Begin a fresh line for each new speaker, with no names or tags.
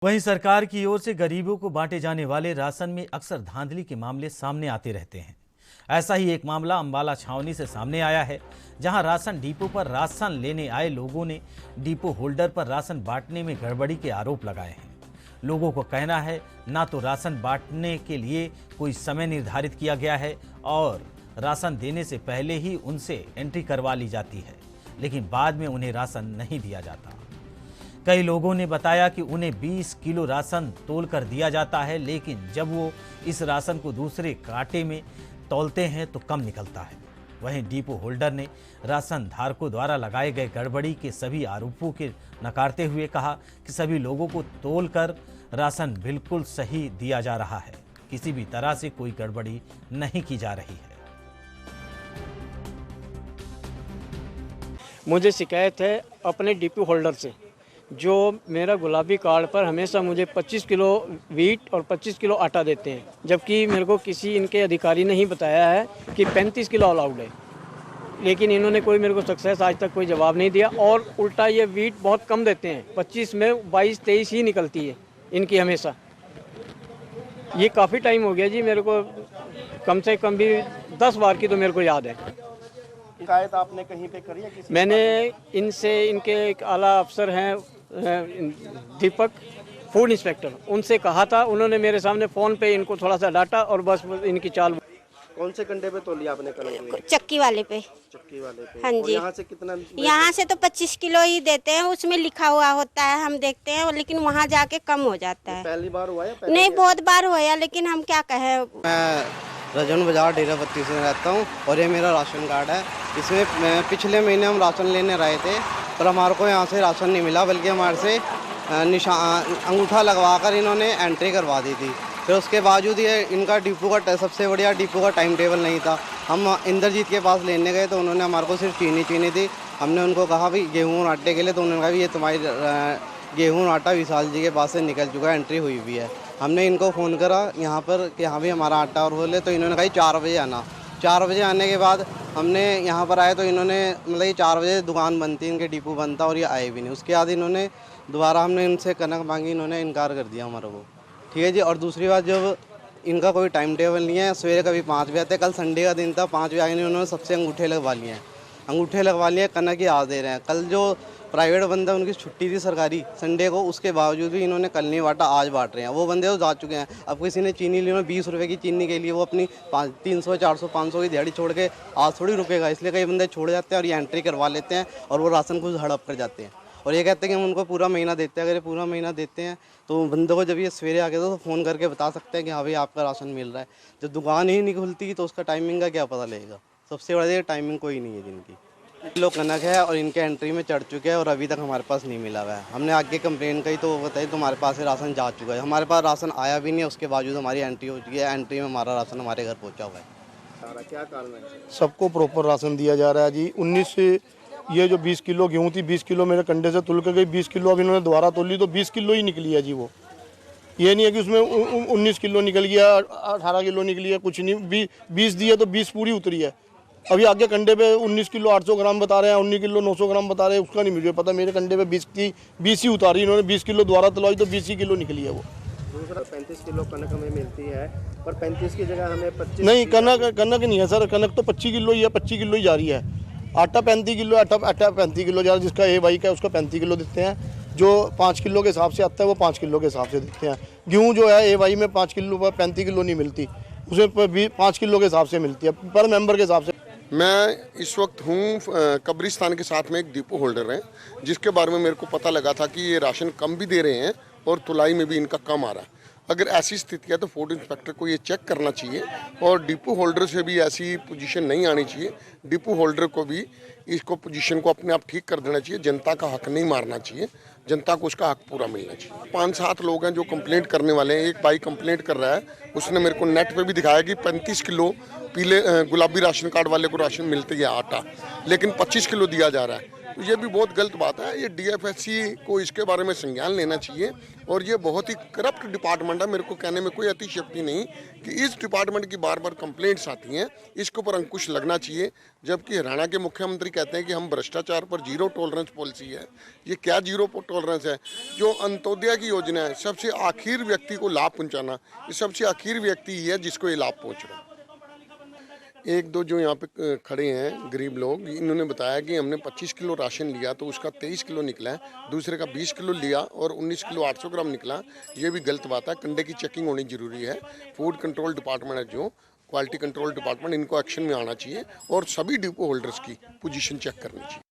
वहीं सरकार की ओर से गरीबों को बांटे जाने वाले राशन में अक्सर धांधली के मामले सामने आते रहते हैं। ऐसा ही एक मामला अंबाला छावनी से सामने आया है, जहां राशन डिपो पर राशन लेने आए लोगों ने डिपो होल्डर पर राशन बांटने में गड़बड़ी के आरोप लगाए हैं। लोगों को कहना है ना तो राशन बांटने के लिए कोई समय निर्धारित किया गया है और राशन देने से पहले ही उनसे एंट्री करवा ली जाती है, लेकिन बाद में उन्हें राशन नहीं दिया जाता। कई लोगों ने बताया कि उन्हें 20 किलो राशन तोल कर दिया जाता है, लेकिन जब वो इस राशन को दूसरे कांटे में तौलते हैं तो कम निकलता है। वहीं डिपो होल्डर ने राशन धारकों द्वारा लगाए गए गड़बड़ी के सभी आरोपों के नकारते हुए कहा कि सभी लोगों को तोल कर राशन बिल्कुल सही दिया जा रहा है, किसी भी तरह से कोई गड़बड़ी नहीं की जा रही है।
मुझे शिकायत है अपने डिपो होल्डर से, जो मेरा गुलाबी कार्ड पर हमेशा मुझे 25 किलो वीट और 25 किलो आटा देते हैं, जबकि मेरे को किसी इनके अधिकारी ने ही बताया है कि 35 किलो अलाउड है। लेकिन इन्होंने कोई मेरे को सक्सेस आज तक कोई जवाब नहीं दिया और उल्टा ये वीट बहुत कम देते हैं, 25 में 22-23 ही निकलती है इनकी हमेशा। ये काफ़ी टाइम हो गया जी, मेरे को कम से कम भी 10 बार की तो मेरे को याद है।
शिकायत आपने कहीं पे करी है?
मैंने इनसे, इनके एक आला अफसर हैं दीपक फूड इंस्पेक्टर, उनसे कहा था। उन्होंने मेरे सामने फ़ोन पे इनको थोड़ा सा डांटा और बस इनकी चाल।
कौन से कंडे पे तोली आपने कल?
चक्की वाले पे।
चक्की वाले पे।
हाँ जी।
यहाँ से कितना?
यहाँ से तो 25 किलो ही देते हैं, उसमें लिखा हुआ होता है, हम देखते हैं, लेकिन वहाँ जाके कम हो जाता है।
पहली बार हुआ है?
नहीं, बहुत बार हुआ, लेकिन हम क्या कहें।
मैं रजन बाजार डेरा बत्ती से रहता हूँ और ये मेरा राशन कार्ड है। इसमें पिछले महीने हम राशन लेने आए थे, पर हमारे को यहाँ से राशन नहीं मिला, बल्कि हमारे से अंगूठा लगवा कर इन्होंने एंट्री करवा दी थी। फिर उसके बावजूद ये इनका डिपो का सबसे बढ़िया डिपो का टाइम टेबल नहीं था। हम इंद्रजीत के पास लेने गए तो उन्होंने हमारे को सिर्फ चीनी दी। हमने उनको कहा भाई गेहूँ और आटे के लिए, तो उन्होंने कहा ये तुम्हारी गेहूँ और आटा विशाल जी के पास से निकल चुका है, एंट्री हुई भी है। हमने इनको फ़ोन करा यहाँ पर कि हाँ भाई हमारा आटा और बोले, तो इन्होंने कहा 4 बजे आना। 4 बजे आने के बाद हमने यहाँ पर आए तो इन्होंने मतलब ये 4 बजे दुकान बनती है, इनके डिपो बनता, और ये आए भी नहीं। उसके बाद इन्होंने दोबारा हमने इनसे कनक मांगी, इन्होंने इनकार कर दिया हमारे को। ठीक है जी। और दूसरी बात, जब इनका कोई टाइम टेबल नहीं है, सवेरे कभी 5 बजे आते, कल संडे का दिन था, 5 बजे आए नहीं, उन्होंने सबसे अंगूठे लगवा लिए हैं। अंगूठे लगवा लिए, कनक ही आज दे रहे हैं। कल जो प्राइवेट बंदा उनकी छुट्टी थी सरकारी संडे को, उसके बावजूद भी इन्होंने कल नहीं बांटा, आज बांट रहे हैं। वो बंदे तो जा चुके हैं। अब किसी ने चीनी ली, 20 रुपये की चीनी के लिए वो अपनी 300, 400, 500 की दिहाड़ी छोड़ के आज थोड़ी रुकेगा, इसलिए कई बंदे छोड़ जाते हैं और ये एंट्री करवा लेते हैं और वो राशन को हड़प कर जाते हैं और ये कहते हैं कि हम उनको पूरा महीना देते हैं। अगर ये पूरा महीना देते हैं तो बंदे को जब ये सवेरे आके तो फ़ोन करके बता सकते हैं कि हाँ भाई आपका राशन मिल रहा है। जब दुकान ही नहीं खुलती तो उसका टाइमिंग का क्या पता लगेगा? सबसे बड़ा टाइमिंग कोई नहीं है जिनकी। लोग कनक है और इनके एंट्री में चढ़ चुके हैं और अभी तक हमारे पास नहीं मिला हुआ है। हमने आगे कंप्लेन करी तो वो बताई तुम्हारे पास से राशन जा चुका है। हमारे पास राशन आया भी नहीं है, उसके बावजूद हमारी एंट्री हो चुकी है। एंट्री में हमारा राशन हमारे घर पहुंचा हुआ है।
सारा क्या कारण है?
सबको प्रॉपर राशन दिया जा रहा है जी। 19 से ये जो 20 किलो गेहूँ थी, 20 किलो मेरे कंडे से तुल के गई, 20 किलो अब इन्होंने दोबारा तोल ली तो 20 किलो ही निकली है जी। वो ये नहीं है कि उसमें 19 किलो निकल गया, 18 किलो निकली है, कुछ नहीं। 20 दिया तो 20 पूरी उतरी है। अभी आगे कंडे पे 19 किलो 800 ग्राम बता रहे हैं, 19 किलो 900 ग्राम बता रहे हैं, उसका नहीं मुझे पता। मेरे कंडे पे 20 ही उतारी इन्होंने, 20 किलो दोबारा तलवाई तो 20 ही किलो निकली है वो।
दूसरा 35 किलो कनक हमें मिलती है, पर 35 की जगह हमें 25।
नहीं, कनक नहीं है सर, कनक तो 25 किलो ही है, 25 किलो ही जा रही है। आटा 35 किलो, आटा 35 किलो जा रहा है। जिसका ए वाई का है उसका 35 किलो देते हैं। जो 5 किलो के हिसाब से आता है वो 5 किलो के हिसाब से देते हैं। गेहूँ जो है ए वाई में 5 किलो पर 35 किलो नहीं मिलती, उसे 5 किलो के हिसाब से मिलती है, पर मेंबर के हिसाब से।
मैं इस वक्त हूँ कब्रिस्तान के साथ में एक डिपो होल्डर हैं, जिसके बारे में मेरे को पता लगा था कि ये राशन कम भी दे रहे हैं और तुलाई में भी इनका कम आ रहा है। अगर ऐसी स्थिति है तो फूड इंस्पेक्टर को ये चेक करना चाहिए और डिपो होल्डर से भी ऐसी पोजीशन नहीं आनी चाहिए। डिपो होल्डर को भी इसको पोजीशन को अपने आप ठीक कर देना चाहिए। जनता का हक नहीं मारना चाहिए, जनता को उसका हक पूरा मिलना चाहिए। 5-7 लोग हैं जो कंप्लेंट करने वाले हैं। एक भाई कंप्लेंट कर रहा है, उसने मेरे को नेट पे भी दिखाया कि 35 किलो पीले गुलाबी राशन कार्ड वाले को राशन मिलती है आटा, लेकिन 25 किलो दिया जा रहा है। तो ये भी बहुत गलत बात है। ये डीएफएससी को इसके बारे में संज्ञान लेना चाहिए और ये बहुत ही करप्ट डिपार्टमेंट है। मेरे को कहने में कोई अतिशयोक्ति नहीं कि इस डिपार्टमेंट की बार बार कंप्लेंट्स आती हैं, इसके ऊपर अंकुश लगना चाहिए। जबकि हरियाणा के मुख्यमंत्री कहते हैं कि हम भ्रष्टाचार पर जीरो टॉलरेंस पॉलिसी है। ये क्या जीरो टॉलरेंस है? जो अंत्योदय की योजना है, सबसे आखिर व्यक्ति को लाभ पहुंचाना, ये सबसे आखिर व्यक्ति ही है जिसको ये लाभ पहुंच रहा है। एक दो जो यहाँ पे खड़े हैं गरीब लोग, इन्होंने बताया कि हमने 25 किलो राशन लिया तो उसका 23 किलो निकला है, दूसरे का 20 किलो लिया और 19 किलो 800 ग्राम निकला। ये भी गलत बात है। कंडे की चेकिंग होनी जरूरी है। फूड कंट्रोल डिपार्टमेंट है, जो क्वालिटी कंट्रोल डिपार्टमेंट, इनको एक्शन में आना चाहिए और सभी डिपो होल्डर्स की पोजीशन चेक करनी चाहिए।